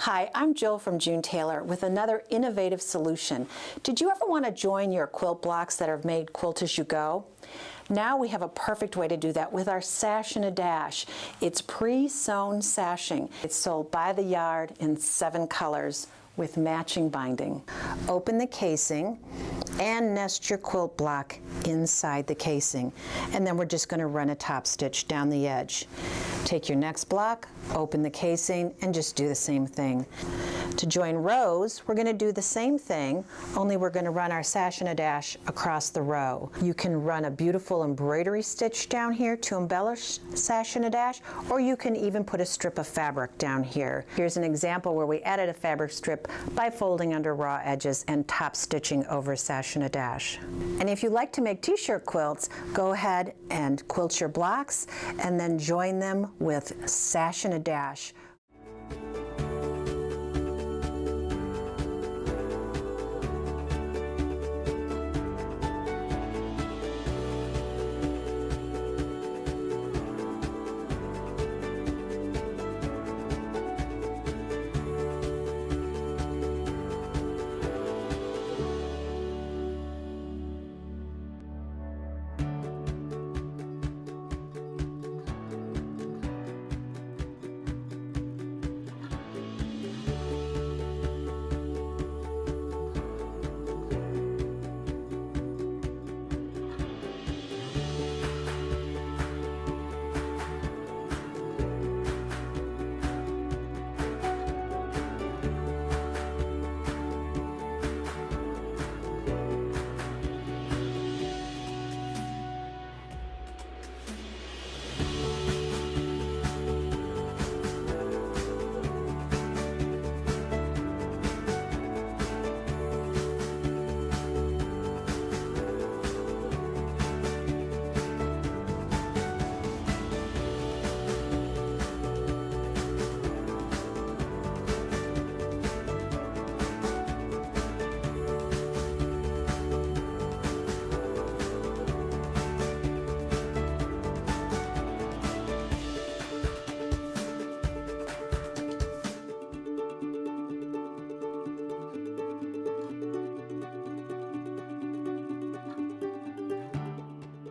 Hi, I'm Jill from June Taylor with another innovative solution. Did you ever want to join your quilt blocks that are made quilt as you go? Now we have a perfect way to do that with our Sash and a Dash. It's pre-sewn sashing. It's sold by the yard in 7 colors with matching binding. Open the casing and nest your quilt block inside the casing. And then we're just going to run a top stitch down the edge. Take your next block, open the casing, and just do the same thing. To join rows, we're going to do the same thing, only we're going to run our Sash and a Dash across the row. You can run a beautiful embroidery stitch down here to embellish Sash and a Dash, or you can even put a strip of fabric down here. Here's an example where we added a fabric strip by folding under raw edges and top stitching over Sash and a Dash. And if you like to make t-shirt quilts, go ahead and quilt your blocks and then join them with Sash and a Dash.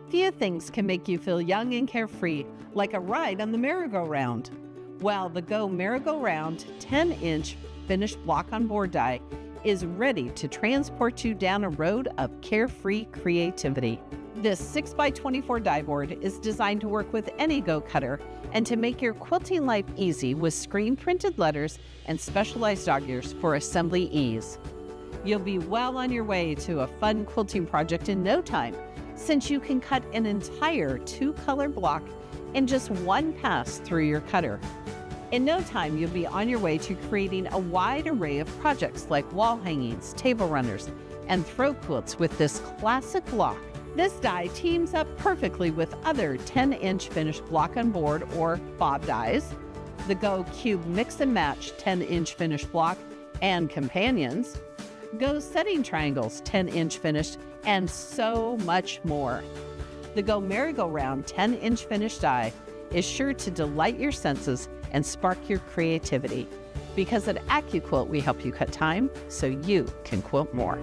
Few things can make you feel young and carefree, like a ride on the merry-go-round. Well, the Go Merry-Go-Round 10-inch finished block-on-board die is ready to transport you down a road of carefree creativity. This 6x24 die board is designed to work with any Go cutter and to make your quilting life easy with screen-printed letters and specialized dog ears for assembly ease. You'll be well on your way to a fun quilting project in no time, since you can cut an entire 2-color block in just one pass through your cutter. In no time, you'll be on your way to creating a wide array of projects like wall hangings, table runners, and throw quilts with this classic block. This die teams up perfectly with other 10-inch finished block on board or bob dies, the Go Cube Mix and Match 10-inch finished block and companions, Go Setting Triangles 10-inch finished, and so much more. The Go Merry-Go-Round 10-inch finished die is sure to delight your senses and spark your creativity, because at AccuQuilt we help you cut time so you can quilt more.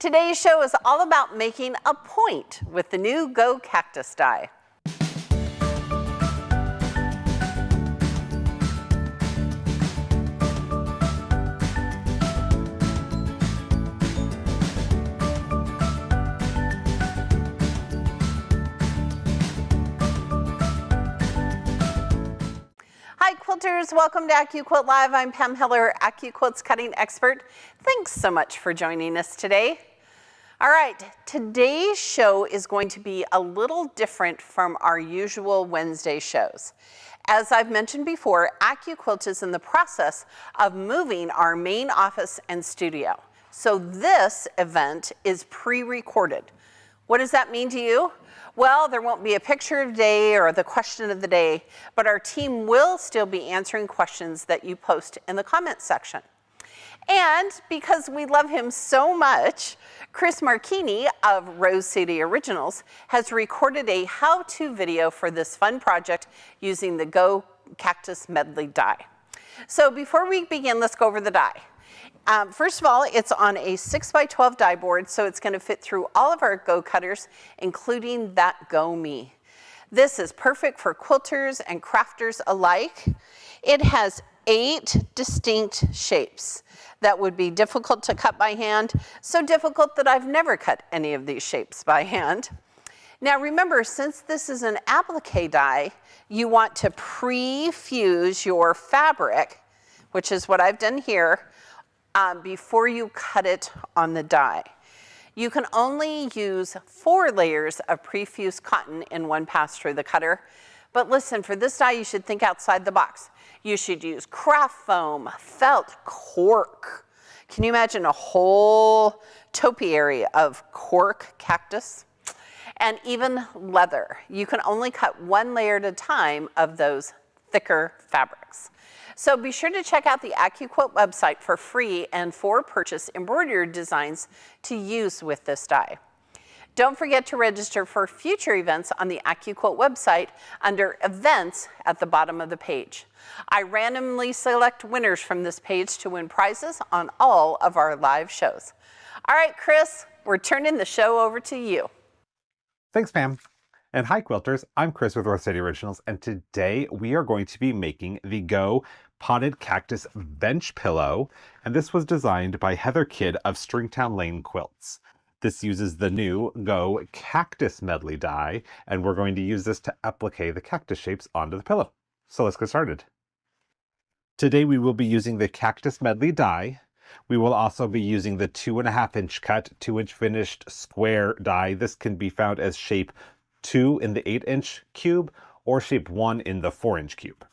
Today's show is all about making a point with the new Go Cactus die. Hi quilters, welcome to AccuQuilt Live. I'm Pam Hiller, AccuQuilt's cutting expert. Thanks so much for joining us today. All right, today's show is going to be a little different from our usual Wednesday shows. As I've mentioned before, AccuQuilt is in the process of moving our main office and studio. So this event is pre-recorded. What does that mean to you? Well, there won't be a picture of the day or the question of the day, but our team will still be answering questions that you post in the comments section. And because we love him so much, Chris Marchini of Rose City Originals has recorded a how-to video for this fun project using the Go Cactus medley die. So before we begin, let's go over the die. First of all, it's on a 6x12 die board, so it's going to fit through all of our Go cutters, including that Go Me. This is perfect for quilters and crafters alike. It has 8 distinct shapes that would be difficult to cut by hand, so difficult that I've never cut any of these shapes by hand. Now remember, since this is an applique die, you want to pre-fuse your fabric, which is what I've done here, before you cut it on the die. You can only use 4 layers of pre-fused cotton in one pass through the cutter. But listen, for this die, you should think outside the box. You should use craft foam, felt, cork. Can you imagine a whole topiary of cork cactus? And even leather. You can only cut 1 layer at a time of those thicker fabrics. So be sure to check out the AccuQuilt website for free and for purchase embroidered designs to use with this die. Don't forget to register for future events on the AccuQuilt website under Events at the bottom of the page. I randomly select winners from this page to win prizes on all of our live shows. All right, Chris, we're turning the show over to you. Thanks, Pam. And hi, quilters. I'm Chris with Rose City Originals, and today we are going to be making the Go Potted Cactus Bench Pillow, and this was designed by Heather Kidd of Stringtown Lane Quilts. This uses the new Go Cactus medley die, and we're going to use this to applique the cactus shapes onto the pillow. So let's get started. Today we will be using the Cactus medley die. We will also be using the 2.5 inch cut, 2 inch finished square die. This can be found as shape 2 in the 8 inch cube or shape 1 in the 4 inch cube.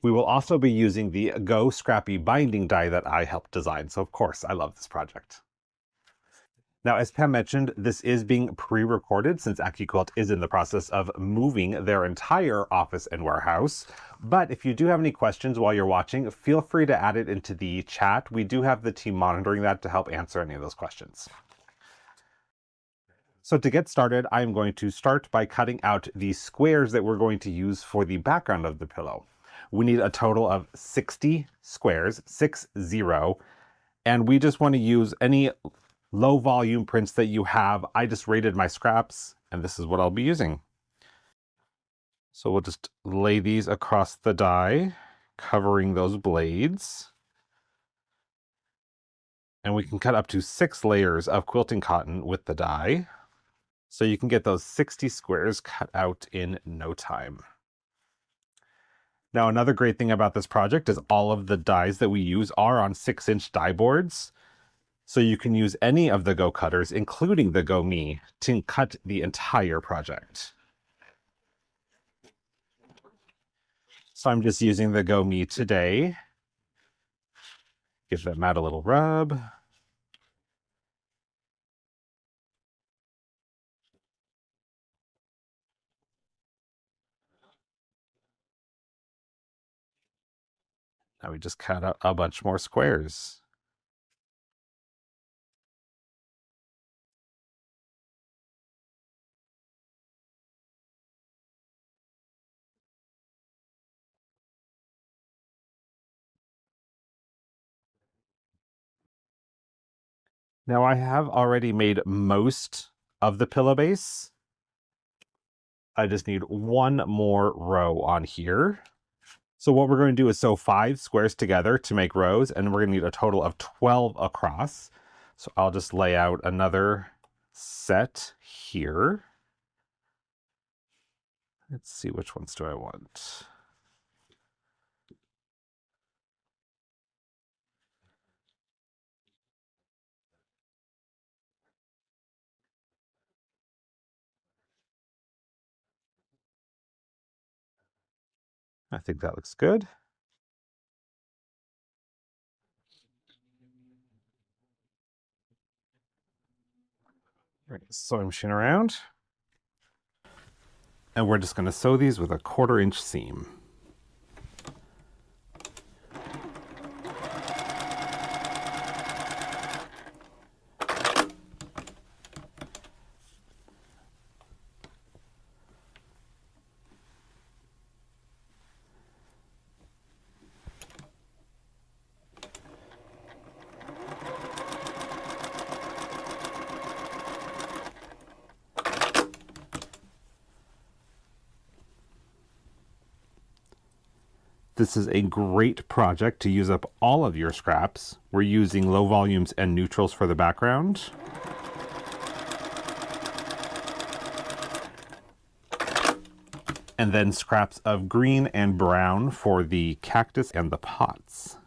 We will also be using the Go Scrappy binding die that I helped design. So of course, I love this project. Now, as Pam mentioned, this is being pre-recorded since AccuQuilt is in the process of moving their entire office and warehouse. But if you do have any questions while you're watching, feel free to add it into the chat. We do have the team monitoring that to help answer any of those questions. So to get started, I'm going to start by cutting out the squares that we're going to use for the background of the pillow. We need a total of 60 squares, 60, and we just want to use any low volume prints that you have. I just rated my scraps, and this is what I'll be using. So we'll just lay these across the die, covering those blades. And we can cut up to 6 layers of quilting cotton with the die. So you can get those 60 squares cut out in no time. Now, another great thing about this project is all of the dies that we use are on 6 inch die boards. So you can use any of the Go cutters, including the Go Me, to cut the entire project. So I'm just using the Go Me today. Give that mat a little rub. Now we just cut out a bunch more squares. Now I have already made most of the pillow base. I just need one more row on here. So what we're going to do is sew 5 squares together to make rows, and we're going to need a total of 12 across. So I'll just lay out another set here. Let's see, which ones do I want? I think that looks good. Bring the sewing machine around. And we're just going to sew these with a 1/4 inch seam. This is a great project to use up all of your scraps. We're using low volumes and neutrals for the background. And then scraps of green and brown for the cactus and the pots.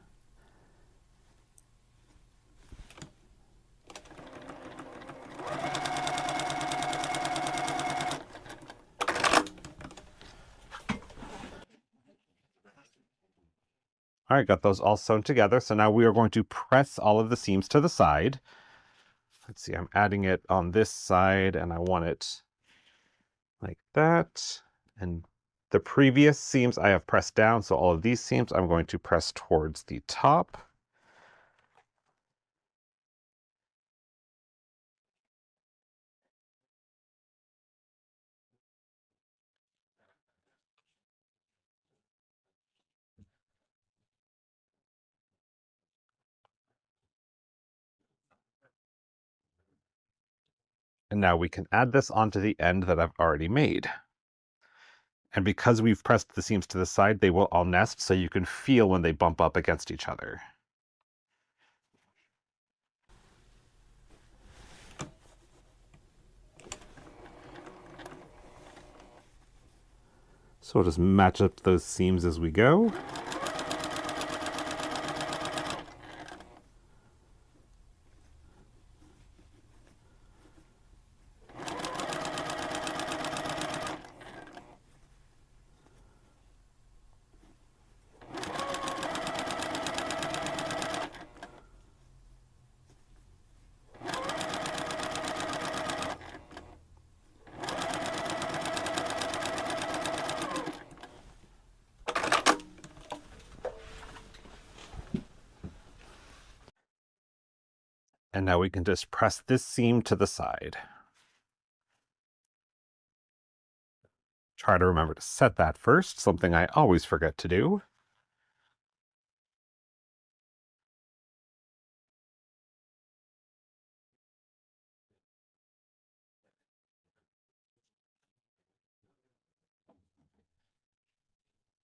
All right, got those all sewn together. So now we are going to press all of the seams to the side. Let's see, I'm adding it on this side and I want it like that. And the previous seams I have pressed down, so all of these seams I'm going to press towards the top. And now we can add this onto the end that I've already made. And because we've pressed the seams to the side, they will all nest, so you can feel when they bump up against each other. So we'll just match up those seams as we go. And now we can just press this seam to the side. Try to remember to set that first, something I always forget to do.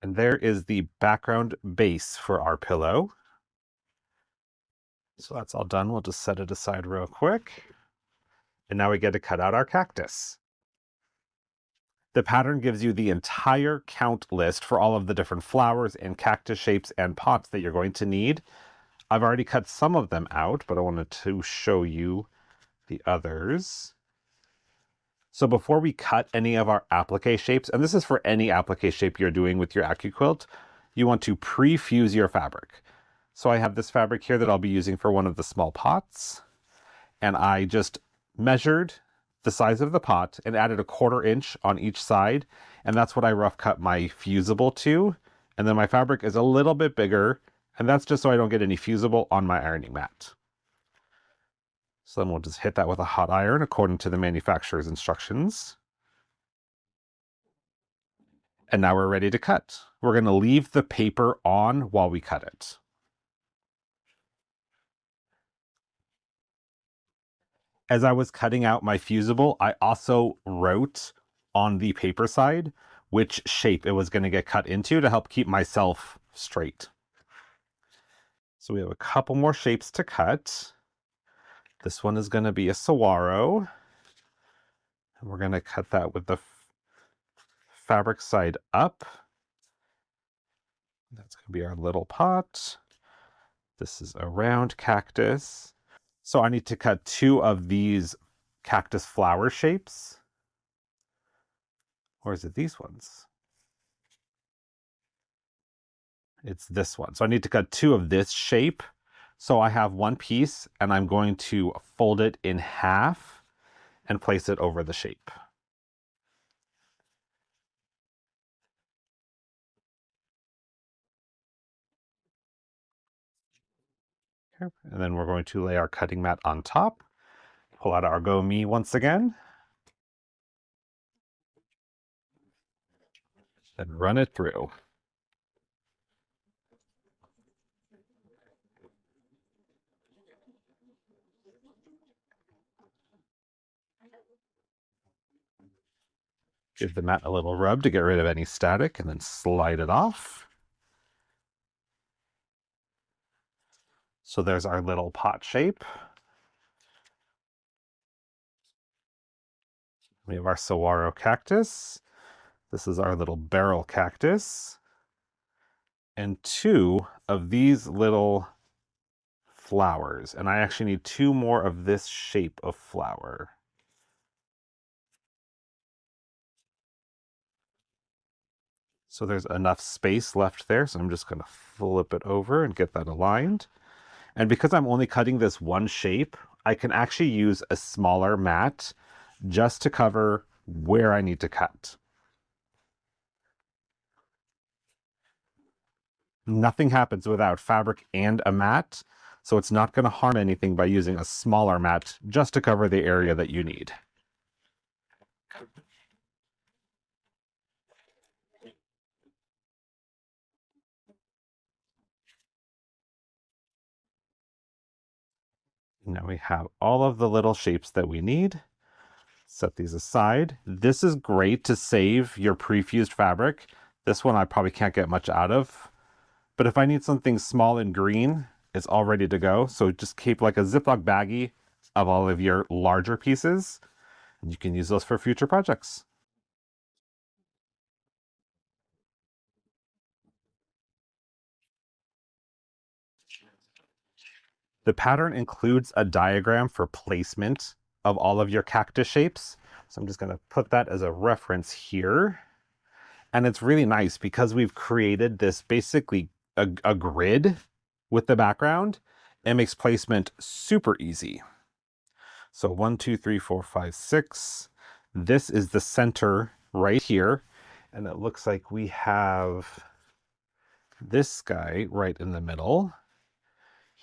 And there is the background base for our pillow. So that's all done. We'll just set it aside real quick. And now we get to cut out our cactus. The pattern gives you the entire count list for all of the different flowers and cactus shapes and pots that you're going to need. I've already cut some of them out, but I wanted to show you the others. So before we cut any of our applique shapes, and this is for any applique shape you're doing with your AccuQuilt, you want to pre-fuse your fabric. So I have this fabric here that I'll be using for one of the small pots, and I just measured the size of the pot and added a 1/4 inch on each side, and that's what I rough cut my fusible to. And then my fabric is a little bit bigger, and that's just so I don't get any fusible on my ironing mat. So then we'll just hit that with a hot iron according to the manufacturer's instructions. And now we're ready to cut. We're going to leave the paper on while we cut it. As I was cutting out my fusible, I also wrote on the paper side which shape it was going to get cut into to help keep myself straight. So we have a couple more shapes to cut. This one is going to be a saguaro. And we're going to cut that with the fabric side up. That's going to be our little pot. This is a round cactus. So I need to cut 2 of these cactus flower shapes. Or is it these ones? It's this one. So I need to cut 2 of this shape. So I have one piece and I'm going to fold it in half and place it over the shape. And then we're going to lay our cutting mat on top. Pull out our Go Me once again. Then run it through. Give the mat a little rub to get rid of any static and then slide it off. So there's our little pot shape. We have our saguaro cactus. This is our little barrel cactus. And 2 of these little flowers. And I actually need 2 more of this shape of flower. So there's enough space left there. So I'm just going to flip it over and get that aligned. And because I'm only cutting this one shape, I can actually use a smaller mat just to cover where I need to cut. Nothing happens without fabric and a mat, so it's not going to harm anything by using a smaller mat just to cover the area that you need. Now we have all of the little shapes that we need. Set these aside. This is great to save your pre-fused fabric. This one I probably can't get much out of. But if I need something small and green, it's all ready to go. So just keep like a Ziploc baggie of all of your larger pieces. And you can use those for future projects. The pattern includes a diagram for placement of all of your cactus shapes. So I'm just going to put that as a reference here. And it's really nice because we've created this basically a grid with the background. It makes placement super easy. So 1, 2, 3, 4, 5, 6. This is the center right here. And it looks like we have this guy right in the middle.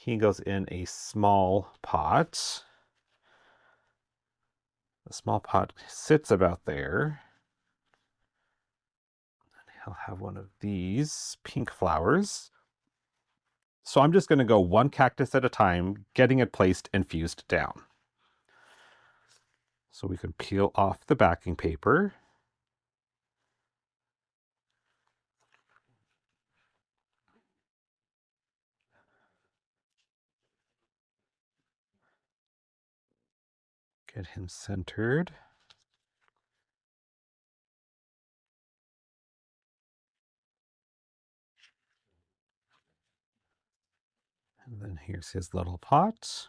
He goes in a small pot. The small pot sits about there. He'll have one of these pink flowers. So I'm just going to go one cactus at a time, getting it placed and fused down. So we can peel off the backing paper. Get him centered. And then here's his little pot.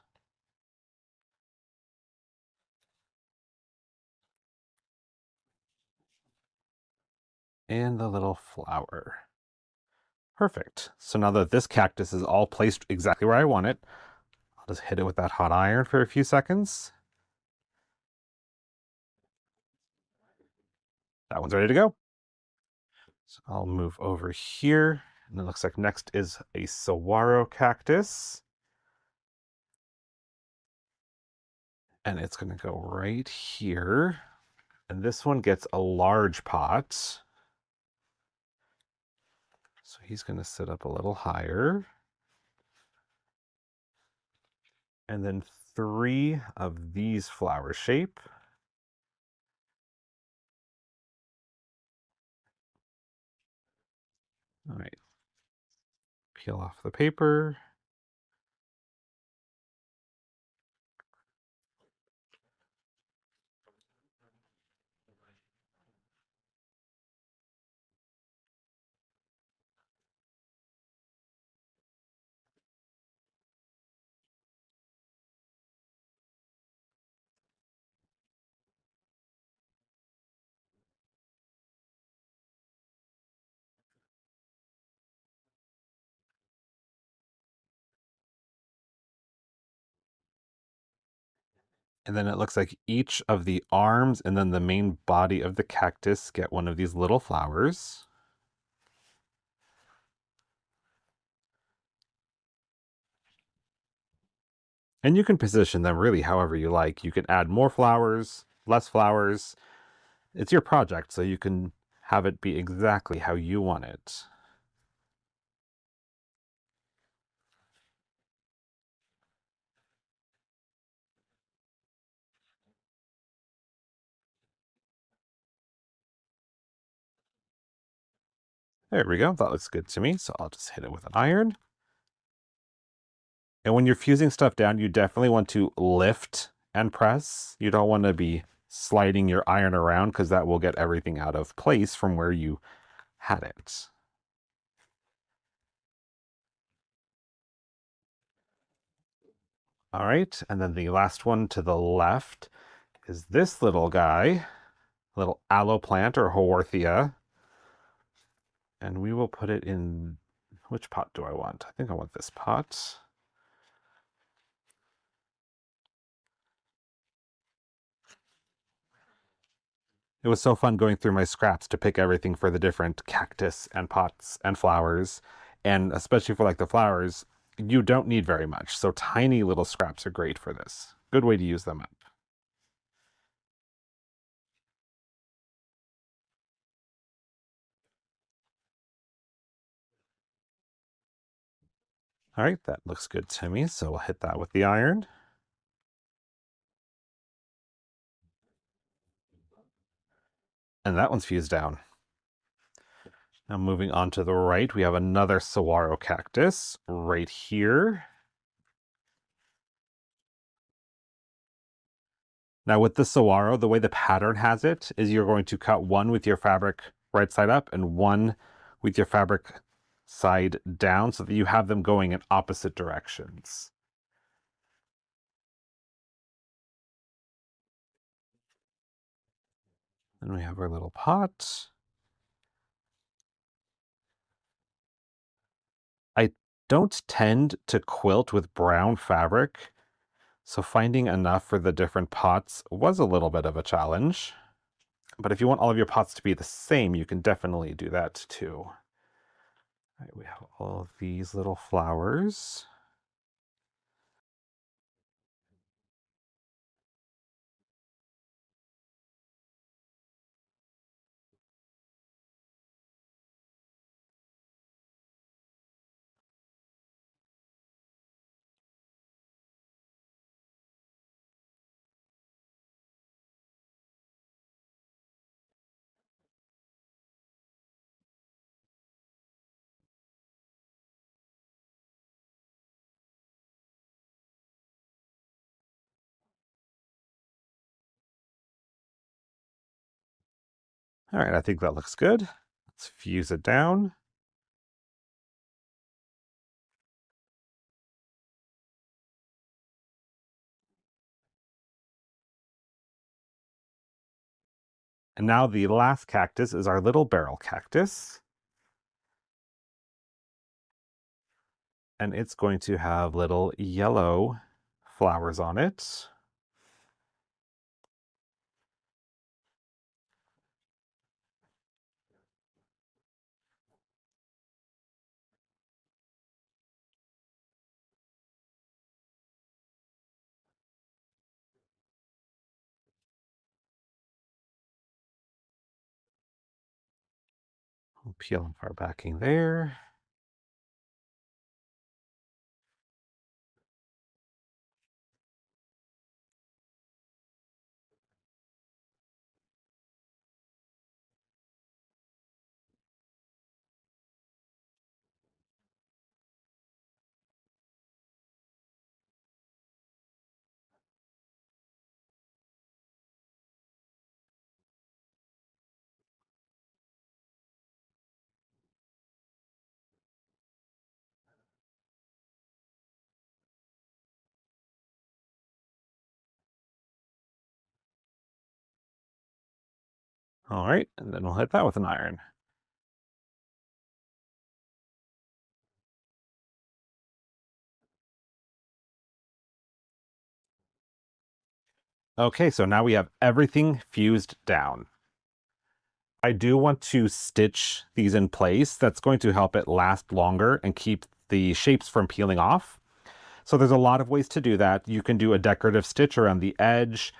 And the little flower. Perfect. So now that this cactus is all placed exactly where I want it, I'll just hit it with that hot iron for a few seconds. That one's ready to go. So I'll move over here. And it looks like next is a saguaro cactus. And it's going to go right here. And this one gets a large pot. So he's going to sit up a little higher. And then 3 of these flower shape. All right, peel off the paper. And then it looks like each of the arms and then the main body of the cactus get one of these little flowers. And you can position them really however you like. You can add more flowers, less flowers. It's your project, so you can have it be exactly how you want it. There we go. That looks good to me. So I'll just hit it with an iron. And when you're fusing stuff down, you definitely want to lift and press. You don't want to be sliding your iron around because that will get everything out of place from where you had it. All right, and then the last one to the left is this little guy, little aloe plant or Haworthia. And we will put it in, which pot do I want? I think I want this pot. It was so fun going through my scraps to pick everything for the different cactus and pots and flowers. And especially for like the flowers, you don't need very much. So tiny little scraps are great for this. Good way to use them up. All right, that looks good to me. So we'll hit that with the iron. And that one's fused down. Now moving on to the right, we have another saguaro cactus right here. Now with the saguaro, the way the pattern has it is you're going to cut one with your fabric right side up and one with your fabric side down so that you have them going in opposite directions. Then we have our little pot. I don't tend to quilt with brown fabric, so finding enough for the different pots was a little bit of a challenge. But if you want all of your pots to be the same, you can definitely do that too. All right, we have all of these little flowers. All right, I think that looks good. Let's fuse it down. And now the last cactus is our little barrel cactus. And it's going to have little yellow flowers on it. We'll peel off our backing there. All right, and then we'll hit that with an iron. Okay, so now we have everything fused down. I do want to stitch these in place. That's going to help it last longer and keep the shapes from peeling off. So there's a lot of ways to do that. You can do a decorative stitch around the edge.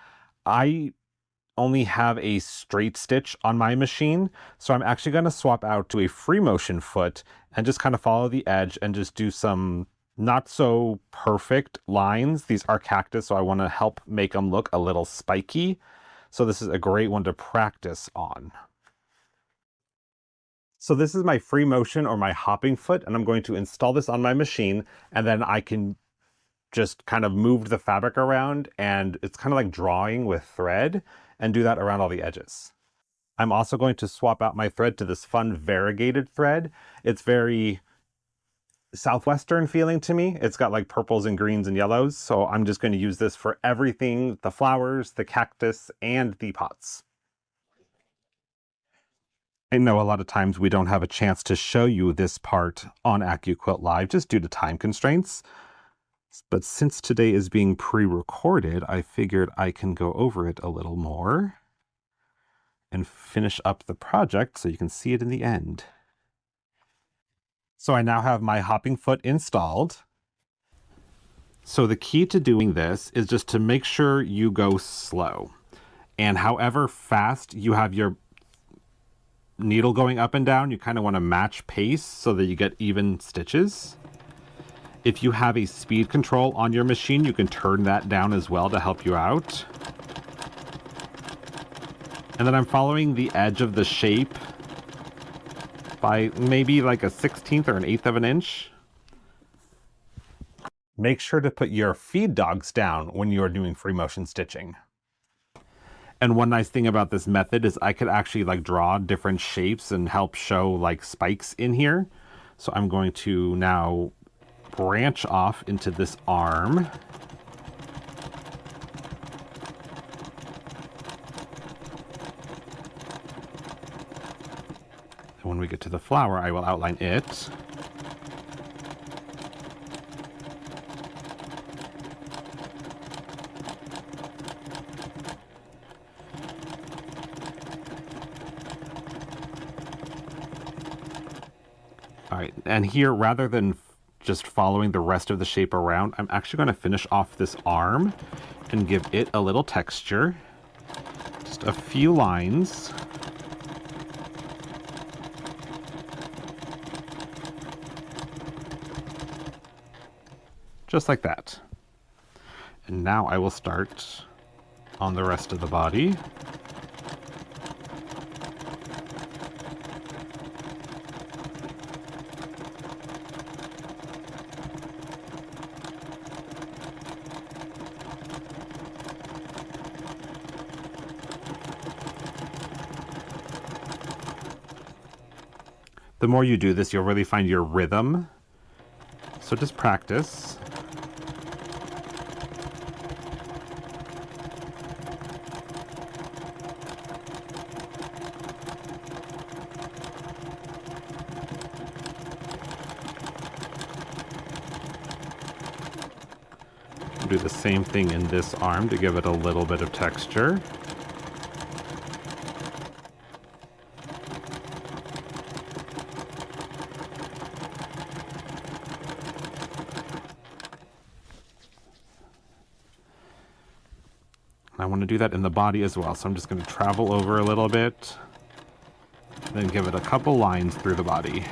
I only have a straight stitch on my machine, so I'm actually going to swap out to a free motion foot and just kind of follow the edge and just do some not so perfect lines. These are Cactus, so I want to help make them look a little spiky. So this is a great one to practice on. So this is my free motion or my hopping foot, and I'm going to install this on my machine, and then I can just kind of move the fabric around, and it's kind of like drawing with thread, and do that around all the edges. I'm also going to swap out my thread to this fun variegated thread. It's very Southwestern feeling to me. It's got like purples and greens and yellows, so I'm just going to use this for everything, the flowers, the cactus, and the pots. I know a lot of times we don't have a chance to show you this part on AccuQuilt Live just due to time constraints. But since today is being pre-recorded, I figured I can go over it a little more and finish up the project so you can see it in the end. So I now have my hopping foot installed. So the key to doing this is just to make sure you go slow. And however fast you have your needle going up and down, you kind of want to match pace so that you get even stitches. If you have a speed control on your machine, you can turn that down as well to help you out. And then I'm following the edge of the shape by maybe like a 1/16 or an 1/8 of an inch. Make sure to put your feed dogs down when you're doing free motion stitching. And one nice thing about this method is I could actually like draw different shapes and help show like spikes in here. So I'm going to now branch off into this arm. And when we get to the flower, I will outline it. All right, and here, rather than just following the rest of the shape around, I'm actually going to finish off this arm and give it a little texture. Just a few lines. Just like that. And now I will start on the rest of the body. The more you do this, you'll really find your rhythm. So just practice. Do the same thing in this arm to give it a little bit of texture. I want to do that in the body as well, so I'm just going to travel over a little bit, then give it a couple lines through the body.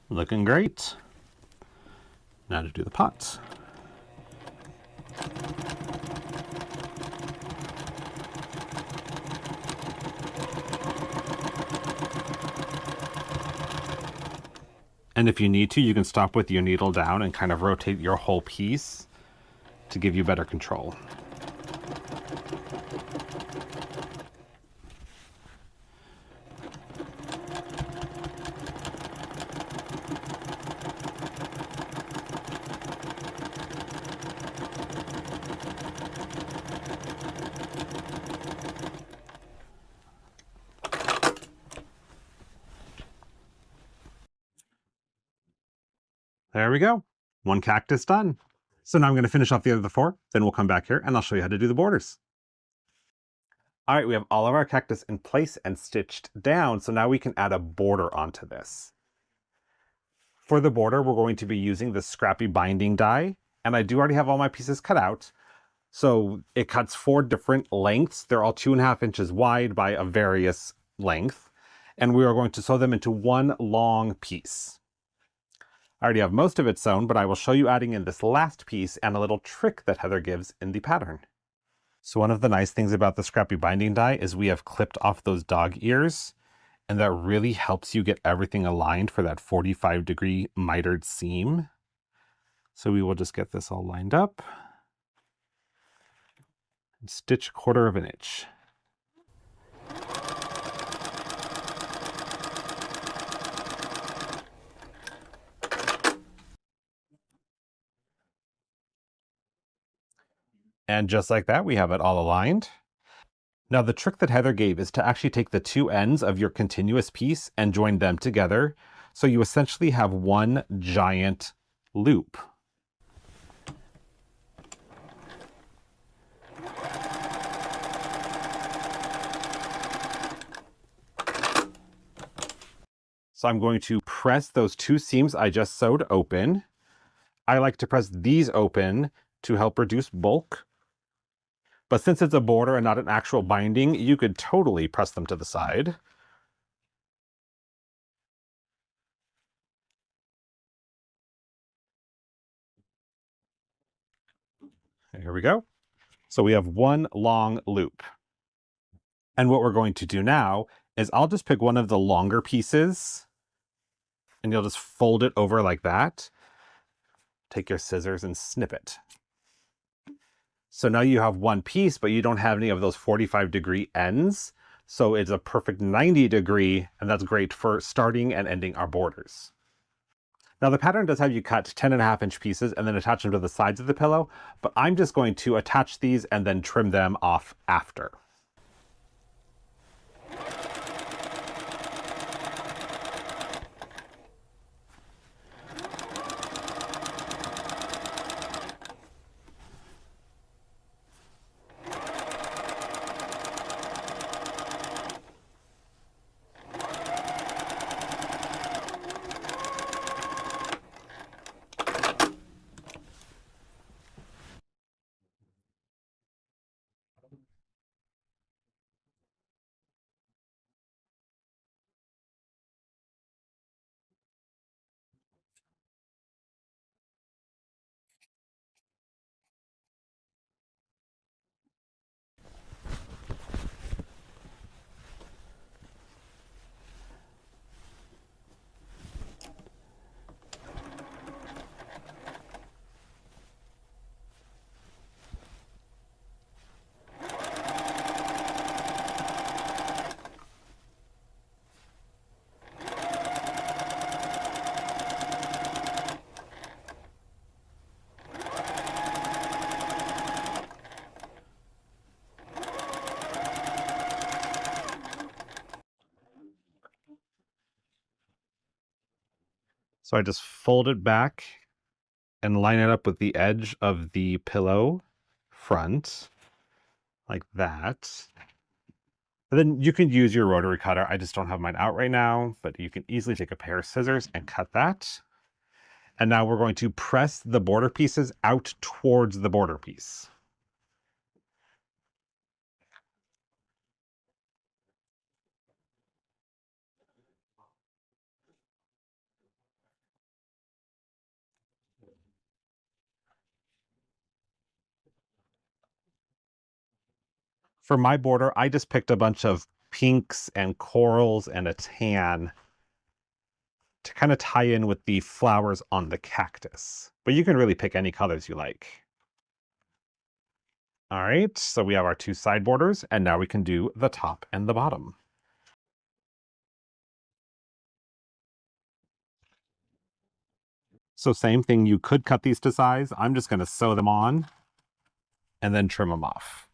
Looking great. Now to do the pots. And if you need to, you can stop with your needle down and kind of rotate your whole piece to give you better control. There we go. One cactus done. So now I'm going to finish off the other four, then we'll come back here and I'll show you how to do the borders. All right, we have all of our cactus in place and stitched down, so now we can add a border onto this. For the border, we're going to be using the scrappy binding die, and I do already have all my pieces cut out. So it cuts 4 different lengths. They're all 2.5 inches wide by a various length, and we are going to sew them into one long piece. I already have most of it sewn, but I will show you adding in this last piece and a little trick that Heather gives in the pattern. So one of the nice things about the scrappy binding die is we have clipped off those dog ears, and that really helps you get everything aligned for that 45-degree mitered seam. So we will just get this all lined up and stitch 1/4 inch. And just like that, we have it all aligned. Now the trick that Heather gave is to actually take the 2 ends of your continuous piece and join them together. So you essentially have one giant loop. So I'm going to press those 2 seams I just sewed open. I like to press these open to help reduce bulk. But since it's a border and not an actual binding, you could totally press them to the side. Here we go. So we have one long loop. And what we're going to do now is I'll just pick one of the longer pieces and you'll just fold it over like that. Take your scissors and snip it. So now you have one piece, but you don't have any of those 45-degree ends. So it's a perfect 90-degree, and that's great for starting and ending our borders. Now the pattern does have you cut 10.5 inch pieces and then attach them to the sides of the pillow, but I'm just going to attach these and then trim them off after. So I just fold it back and line it up with the edge of the pillow front, like that. And then you can use your rotary cutter. I just don't have mine out right now, but you can easily take a pair of scissors and cut that. And now we're going to press the border pieces out towards the border piece. For my border, I just picked a bunch of pinks and corals and a tan to kind of tie in with the flowers on the cactus. But you can really pick any colors you like. All right, so we have our two side borders, and now we can do the top and the bottom. So same thing, you could cut these to size. I'm just going to sew them on and then trim them off.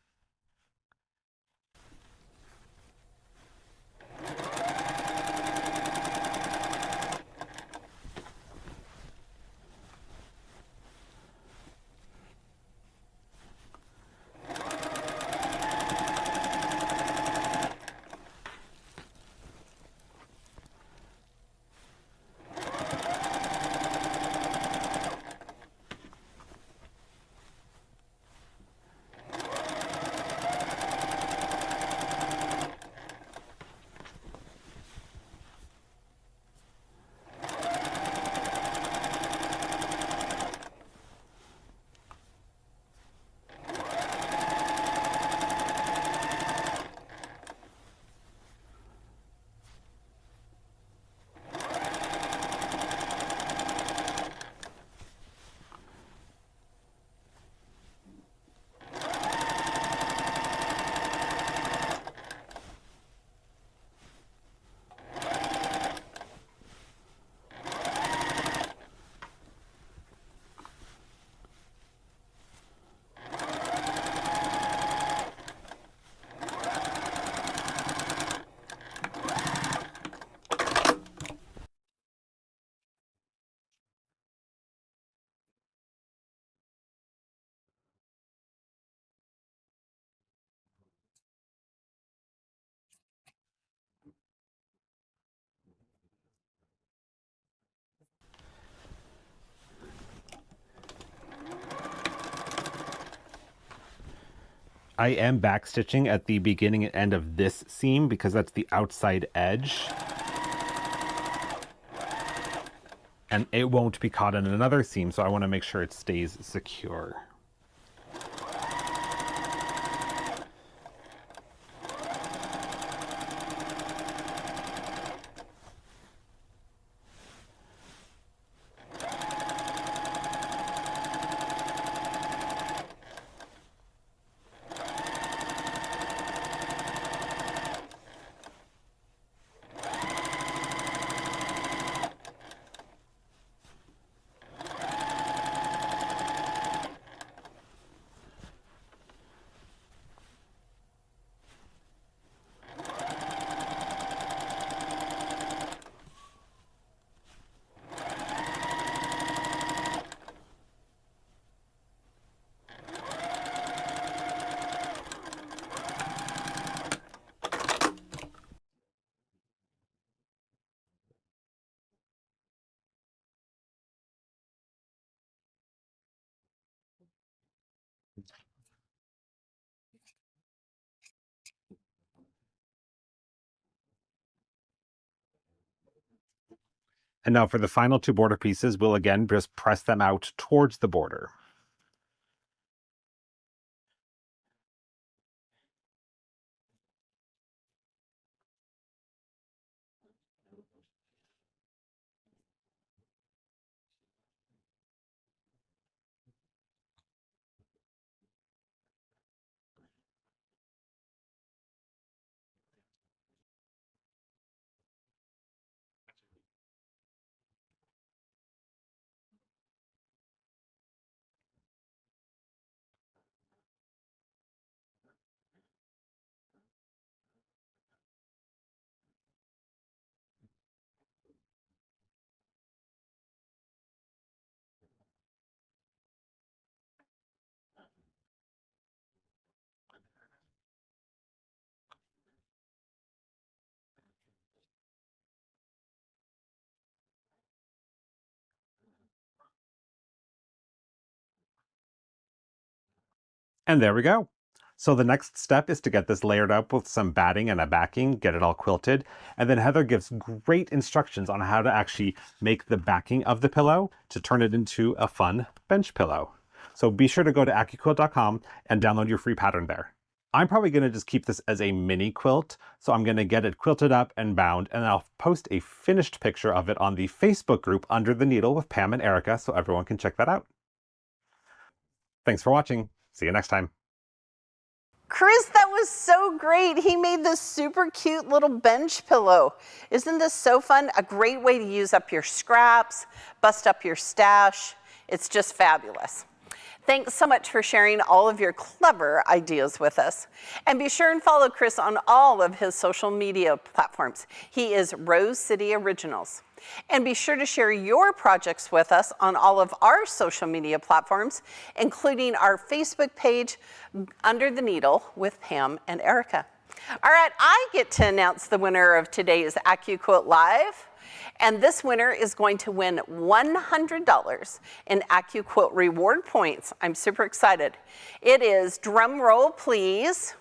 I am backstitching at the beginning and end of this seam because that's the outside edge. And it won't be caught in another seam, so I want to make sure it stays secure. And now for the final two border pieces, we'll again just press them out towards the border. And there we go. So the next step is to get this layered up with some batting and a backing, get it all quilted. And then Heather gives great instructions on how to actually make the backing of the pillow to turn it into a fun bench pillow. So be sure to go to AccuQuilt.com and download your free pattern there. I'm probably going to just keep this as a mini quilt, so I'm going to get it quilted up and bound, and I'll post a finished picture of it on the Facebook group Under the Needle with Pam and Erica, so everyone can check that out. Thanks for watching. See you next time. Chris, that was so great. He made this super cute little bench pillow. Isn't this so fun? A great way to use up your scraps, bust up your stash. It's just fabulous. Thanks so much for sharing all of your clever ideas with us. And be sure and follow Chris on all of his social media platforms. He is Rose City Originals. And be sure to share your projects with us on all of our social media platforms, including our Facebook page, Under the Needle with Pam and Erica. All right, I get to announce the winner of today's AccuQuilt Live. And this winner is going to win $100 in AccuQuilt reward points. I'm super excited. It is, drum roll please,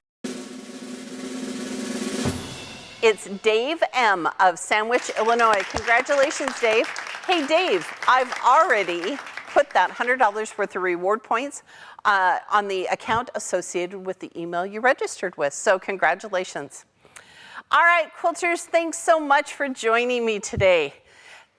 it's Dave M. of Sandwich, Illinois. Congratulations, Dave. Hey, Dave, I've already put that $100 worth of reward points on the account associated with the email you registered with, so congratulations. All right, quilters, thanks so much for joining me today.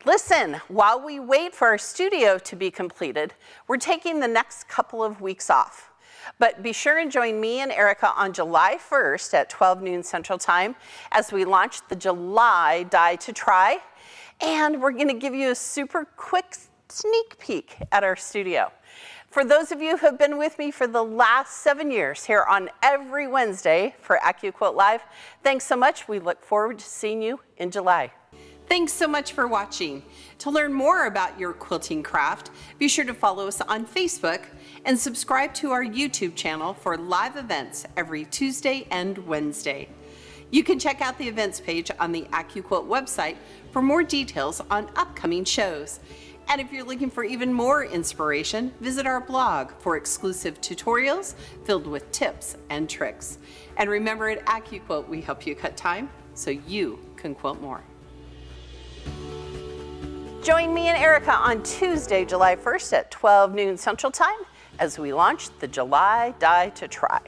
Listen, while we wait for our studio to be completed, we're taking the next couple of weeks off. But be sure and join me and Erica on July 1st at 12 noon Central Time as we launch the July Die to Try. And we're gonna give you a super quick sneak peek at our studio. For those of you who have been with me for the last 7 years here on every Wednesday for AccuQuilt Live, thanks so much. We look forward to seeing you in July. Thanks so much for watching. To learn more about your quilting craft, be sure to follow us on Facebook and subscribe to our YouTube channel for live events every Tuesday and Wednesday. You can check out the events page on the AccuQuilt website for more details on upcoming shows. And if you're looking for even more inspiration, visit our blog for exclusive tutorials filled with tips and tricks. And remember, at AccuQuilt, we help you cut time so you can quilt more. Join me and Erica on Tuesday, July 1st at 12 noon Central Time as we launch the July Die to Try.